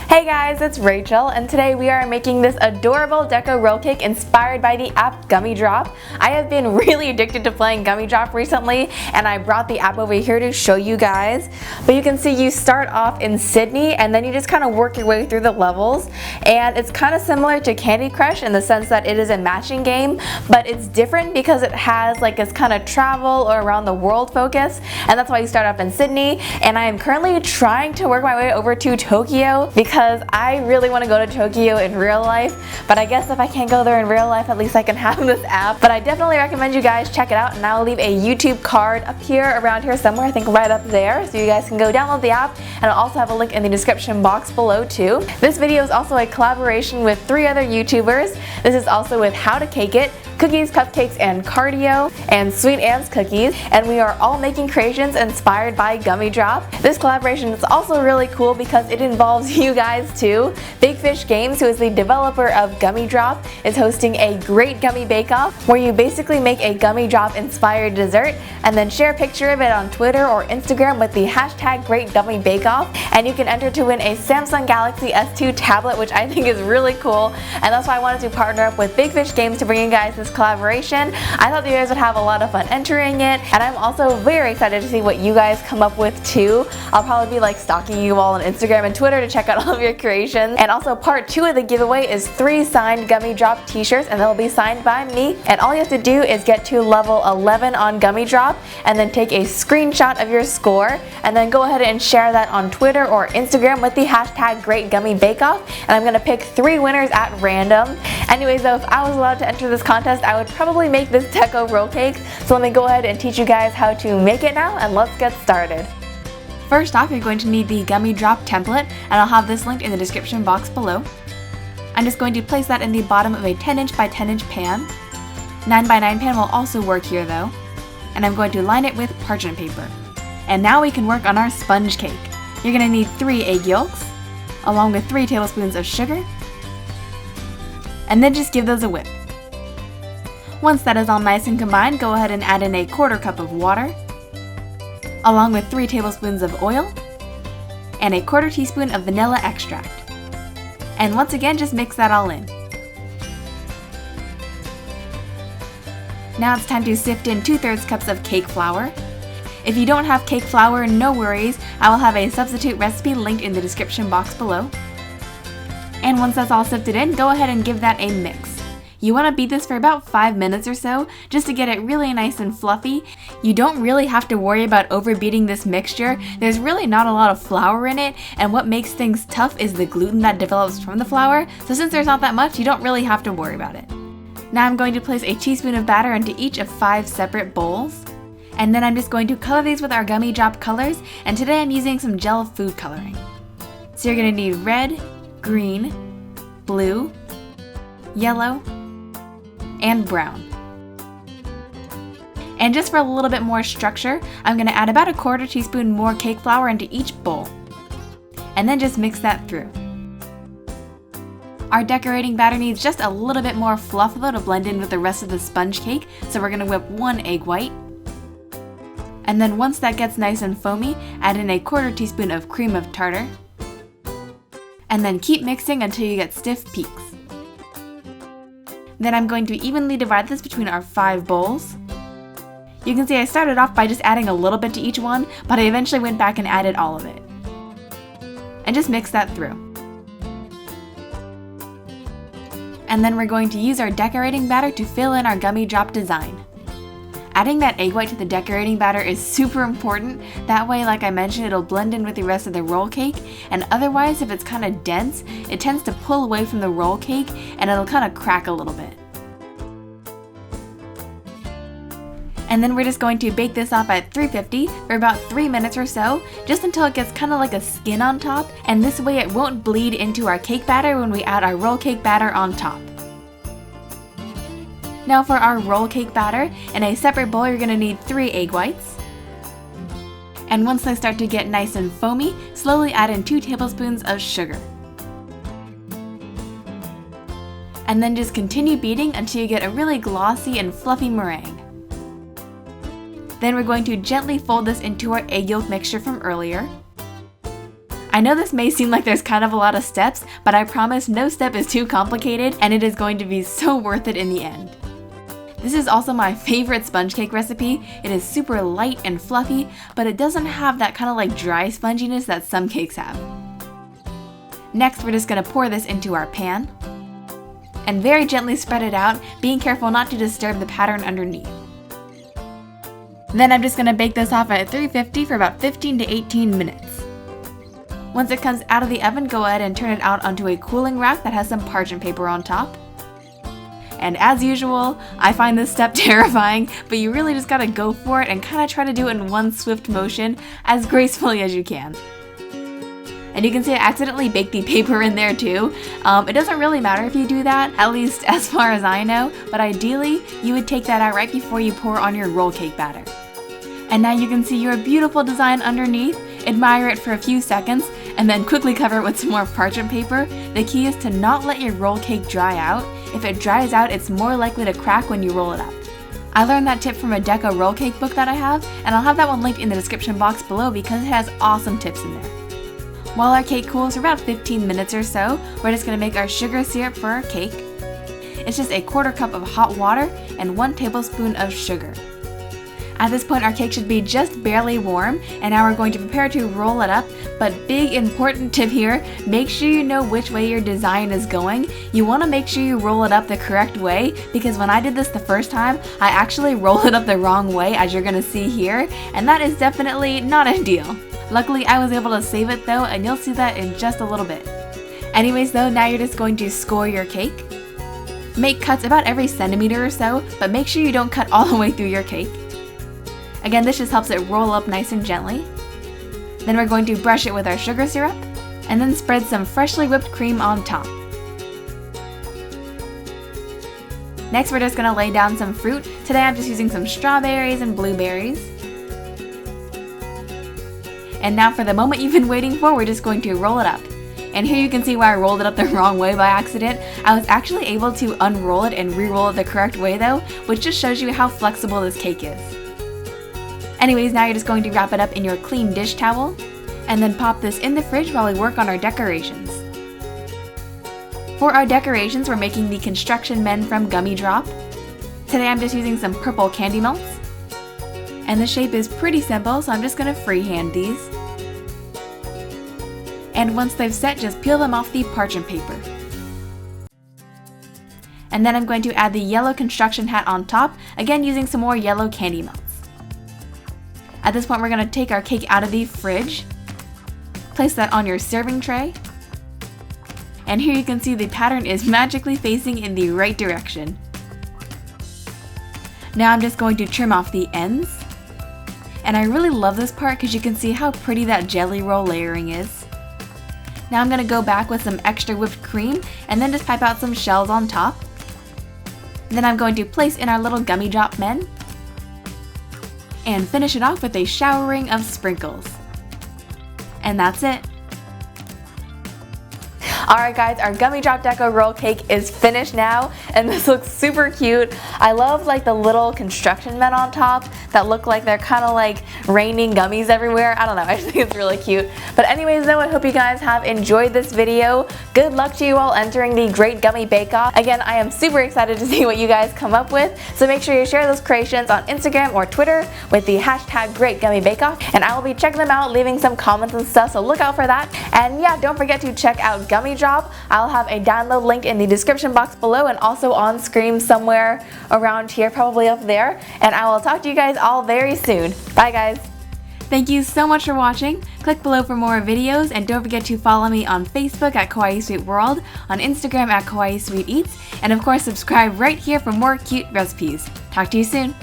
Hey guys, it's Rachel, and today we are making this adorable deco roll cake inspired by the app Gummy Drop. I have been really addicted to playing Gummy Drop recently, and I brought the app over here to show you guys. But you can see you start off in Sydney, and then you just kind of work your way through the levels. And it's kind of similar to Candy Crush in the sense that it is a matching game, but it's different because it has like this kind of travel or around the world focus, and that's why you start off in Sydney. And I am currently trying to work my way over to Tokyo because I really want to go to Tokyo in real life, but I guess if I can't go there in real life, at least I can have this app. But I definitely recommend you guys check it out, and I'll leave a YouTube card up here, around here somewhere, I think right up there, so you guys can go download the app, and I'll also have a link in the description box below too. This video is also a collaboration with 3 other YouTubers. This is also with How to Cake It, Cookies, Cupcakes, and Cardio, and Sweet Anne's Cookies, and we are all making creations inspired by Gummy Drop. This collaboration is also really cool because it involves you guys too. Big Fish Games, who is the developer of Gummy Drop, is hosting a Great Gummy Bake-Off where you basically make a Gummy Drop inspired dessert and then share a picture of it on Twitter or Instagram with the hashtag #GreatGummyBakeoff, and you can enter to win a Samsung Galaxy S2 tablet, which I think is really cool, and that's why I wanted to partner up with Big Fish Games to bring you guys this collaboration. I thought you guys would have a lot of fun entering it, and I'm also very excited to see what you guys come up with too. I'll probably be like stalking you all on Instagram and Twitter to check out all of your creations. And also part 2 of the giveaway is 3 signed Gummy Drop t-shirts, and they'll be signed by me. And all you have to do is get to level 11 on Gummy Drop and then take a screenshot of your score and then go ahead and share that on Twitter or Instagram with the hashtag #GreatGummyBakeoff, and I'm gonna pick 3 winners at random. Anyways though, if I was allowed to enter this contest, I would probably make this deco roll cake. So let me go ahead and teach you guys how to make it now, and let's get started. First off, you're going to need the Gummy Drop template, and I'll have this linked in the description box below. I'm just going to place that in the bottom of a 10" by 10" pan. 9x9 pan will also work here though. And I'm going to line it with parchment paper. And now we can work on our sponge cake. You're going to need 3 egg yolks, along with 3 tablespoons of sugar, and then just give those a whip. Once that is all nice and combined, go ahead and add in a 1/4 cup of water, along with 3 tablespoons of oil, and a 1/4 teaspoon of vanilla extract. And once again, just mix that all in. Now it's time to sift in 2/3 cups of cake flour. If you don't have cake flour, no worries, I will have a substitute recipe linked in the description box below. And once that's all sifted in, go ahead and give that a mix. You want to beat this for about 5 minutes or so, just to get it really nice and fluffy. You don't really have to worry about overbeating this mixture. There's really not a lot of flour in it, and what makes things tough is the gluten that develops from the flour, so since there's not that much, you don't really have to worry about it. Now I'm going to place a teaspoon of batter into each of 5 separate bowls. And then I'm just going to color these with our Gummy Drop colors, and today I'm using some gel food coloring. So you're going to need red, green, blue, yellow, and brown. And just for a little bit more structure, I'm going to add about a 1/4 teaspoon more cake flour into each bowl. And then just mix that through. Our decorating batter needs just a little bit more fluff though to blend in with the rest of the sponge cake, so we're going to whip 1 egg white. And then once that gets nice and foamy, add in a 1/4 teaspoon of cream of tartar. And then keep mixing until you get stiff peaks. Then I'm going to evenly divide this between our 5 bowls. You can see I started off by just adding a little bit to each one, but I eventually went back and added all of it. And just mix that through. And then we're going to use our decorating batter to fill in our Gummy Drop design. Adding that egg white to the decorating batter is super important. That way, like I mentioned, it'll blend in with the rest of the roll cake, and otherwise if it's kind of dense, it tends to pull away from the roll cake and it'll kind of crack a little bit. And then we're just going to bake this off at 350 for about 3 minutes or so, just until it gets kind of like a skin on top, and this way it won't bleed into our cake batter when we add our roll cake batter on top. Now for our roll cake batter, in a separate bowl you're going to need 3 egg whites. And once they start to get nice and foamy, slowly add in 2 tablespoons of sugar. And then just continue beating until you get a really glossy and fluffy meringue. Then we're going to gently fold this into our egg yolk mixture from earlier. I know this may seem like there's kind of a lot of steps, but I promise no step is too complicated and it is going to be so worth it in the end. This is also my favorite sponge cake recipe. It is super light and fluffy, but it doesn't have that kind of like dry sponginess that some cakes have. Next, we're just going to pour this into our pan and very gently spread it out, being careful not to disturb the pattern underneath. Then I'm just going to bake this off at 350 for about 15 to 18 minutes. Once it comes out of the oven, go ahead and turn it out onto a cooling rack that has some parchment paper on top. And as usual, I find this step terrifying, but you really just gotta go for it and kind of try to do it in one swift motion as gracefully as you can. And you can see I accidentally baked the paper in there too. It doesn't really matter if you do that, at least as far as I know, but ideally you would take that out right before you pour on your roll cake batter. And now you can see your beautiful design underneath, admire it for a few seconds, and then quickly cover it with some more parchment paper. The key is to not let your roll cake dry out. If it dries out, it's more likely to crack when you roll it up. I learned that tip from a deco roll cake book that I have, and I'll have that one linked in the description box below because it has awesome tips in there. While our cake cools for about 15 minutes or so, we're just going to make our sugar syrup for our cake. It's just a 1/4 cup of hot water and 1 tablespoon of sugar. At this point, our cake should be just barely warm, and now we're going to prepare to roll it up. But big important tip here, make sure you know which way your design is going. You want to make sure you roll it up the correct way, because when I did this the first time, I actually rolled it up the wrong way, as you're going to see here, and that is definitely not ideal. Luckily, I was able to save it though, and you'll see that in just a little bit. Anyways though, now you're just going to score your cake. Make cuts about every centimeter or so, but make sure you don't cut all the way through your cake. Again, this just helps it roll up nice and gently. Then we're going to brush it with our sugar syrup, and then spread some freshly whipped cream on top. Next, we're just going to lay down some fruit. Today I'm just using some strawberries and blueberries. And now for the moment you've been waiting for, we're just going to roll it up. And here you can see why I rolled it up the wrong way by accident. I was actually able to unroll it and re-roll it the correct way though, which just shows you how flexible this cake is. Anyways, now you're just going to wrap it up in your clean dish towel, and then pop this in the fridge while we work on our decorations. For our decorations, we're making the construction men from Gummy Drop. Today I'm just using some purple candy melts. And the shape is pretty simple, so I'm just going to freehand these. And once they've set, just peel them off the parchment paper. And then I'm going to add the yellow construction hat on top, again using some more yellow candy melts. At this point, we're going to take our cake out of the fridge, place that on your serving tray, and here you can see the pattern is magically facing in the right direction. Now I'm just going to trim off the ends, and I really love this part because you can see how pretty that jelly roll layering is. Now I'm going to go back with some extra whipped cream and then just pipe out some shells on top. Then I'm going to place in our little Gummy Drop men, and finish it off with a showering of sprinkles. And that's it. Alright guys, our Gummy Drop Deco roll cake is finished now, and this looks super cute. I love like the little construction men on top that look like they're kind of like raining gummies everywhere. I don't know, I just think it's really cute. But anyways though, I hope you guys have enjoyed this video. Good luck to you all entering the Great Gummy Bake-Off. Again, I am super excited to see what you guys come up with, so make sure you share those creations on Instagram or Twitter with the hashtag #GreatGummyBakeoff, and I will be checking them out, leaving some comments and stuff, so look out for that. And yeah, don't forget to check out Gummy Drop. I'll have a download link in the description box below and also on screen somewhere around here, probably up there. And I will talk to you guys all very soon. Bye guys! Thank you so much for watching. Click below for more videos, and don't forget to follow me on Facebook at kawaiisweetworld, on Instagram at kawaiisweeteats, and of course subscribe right here for more cute recipes. Talk to you soon!